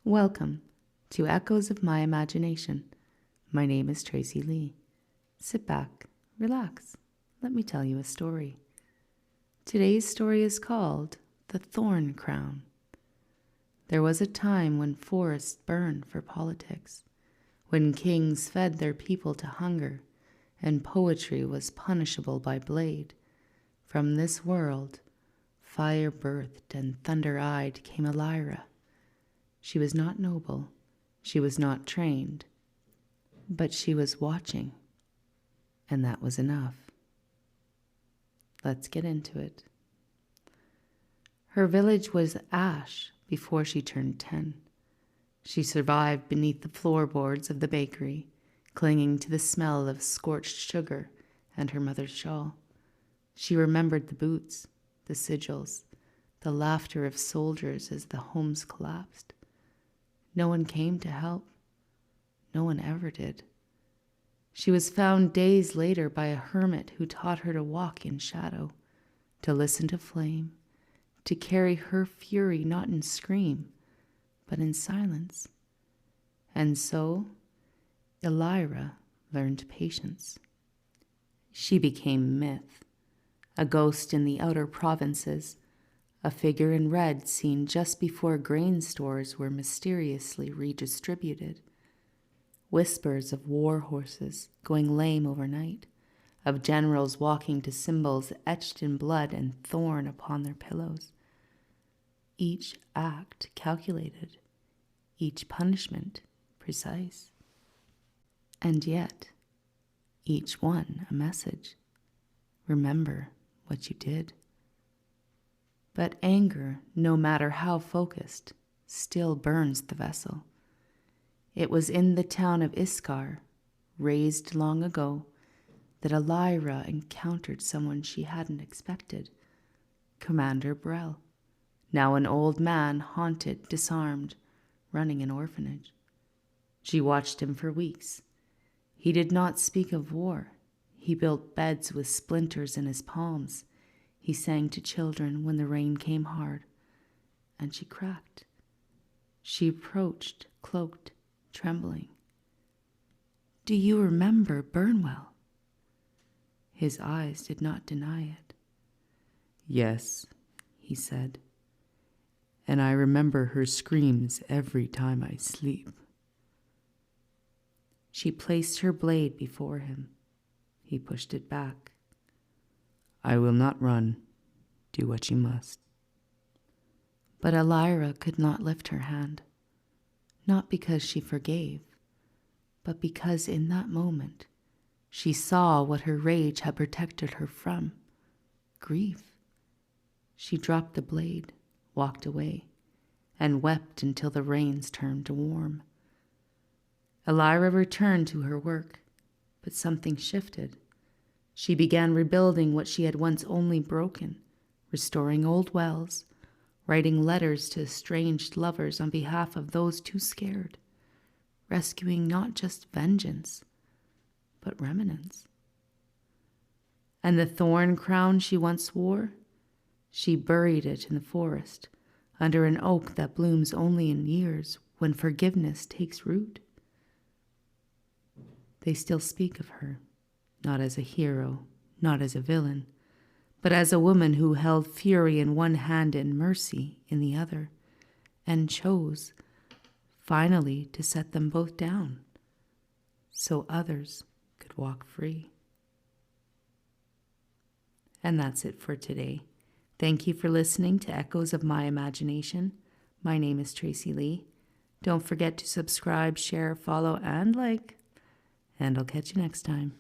Welcome to Echoes of My Imagination. My name is Tracy Lee. Sit back, relax, let me tell you a story. Today's story is called The Thorn Crown. There was a time when forests burned for politics, when kings fed their people to hunger, and poetry was punishable by blade. From this world, fire-birthed and thunder-eyed came Elyra. She was not noble, she was not trained, but she was watching, and that was enough. Let's get into it. Her village was ash before she turned 10. She survived beneath the floorboards of the bakery, clinging to the smell of scorched sugar and her mother's shawl. She remembered the boots, the sigils, the laughter of soldiers as the homes collapsed. No one came to help. No one ever did. She was found days later by a hermit who taught her to walk in shadow, to listen to flame, to carry her fury not in scream, but in silence. And so, Elyra learned patience. She became myth, a ghost in the outer provinces, a figure in red seen just before grain stores were mysteriously redistributed. Whispers of war horses going lame overnight, of generals walking to symbols etched in blood and thorn upon their pillows. Each act calculated, each punishment precise. And yet, each one a message. Remember what you did. But anger, no matter how focused, still burns the vessel. It was in the town of Iskar, razed long ago, that Elyra encountered someone she hadn't expected, Commander Brell, now an old man, haunted, disarmed, running an orphanage. She watched him for weeks. He did not speak of war. He built beds with splinters in his palms. He sang to children when the rain came hard, and she cracked. She approached, cloaked, trembling. "Do you remember Burnwell?" His eyes did not deny it. "Yes," he said, "and I remember her screams every time I sleep." She placed her blade before him. He pushed it back. "I will not run. Do what you must." But Elyra could not lift her hand, not because she forgave, but because in that moment she saw what her rage had protected her from: grief. She dropped the blade, walked away, and wept until the rains turned to warm. Elyra returned to her work, but something shifted. She began rebuilding what she had once only broken, restoring old wells, writing letters to estranged lovers on behalf of those too scared, rescuing not just vengeance, but remnants. And the thorn crown she once wore, she buried it in the forest, under an oak that blooms only in years when forgiveness takes root. They still speak of her, not as a hero, not as a villain, but as a woman who held fury in one hand and mercy in the other, and chose, finally, to set them both down, so others could walk free. And that's it for today. Thank you for listening to Echoes of My Imagination. My name is Tracy Lee. Don't forget to subscribe, share, follow, and like, and I'll catch you next time.